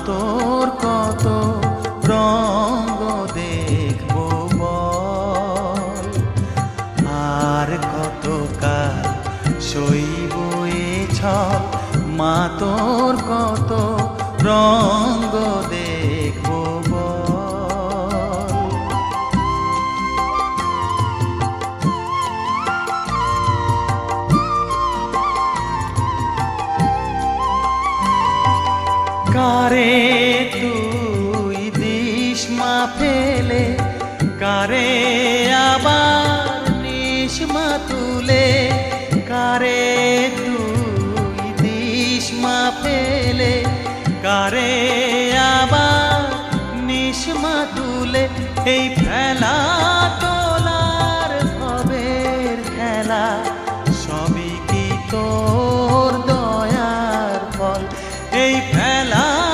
তোর কত রঙ্গ দেখবো বল, আর কত কাল সইব এ ছল, মা তোর কত রঙ্গ দেখবো বল। কারে তুই দিস মা ফেলে, কারে আবার নিস মা তুলে, কারে তুই দিস মা ফেলে, কারে আবার নিস মা তুলে, এই ফেলা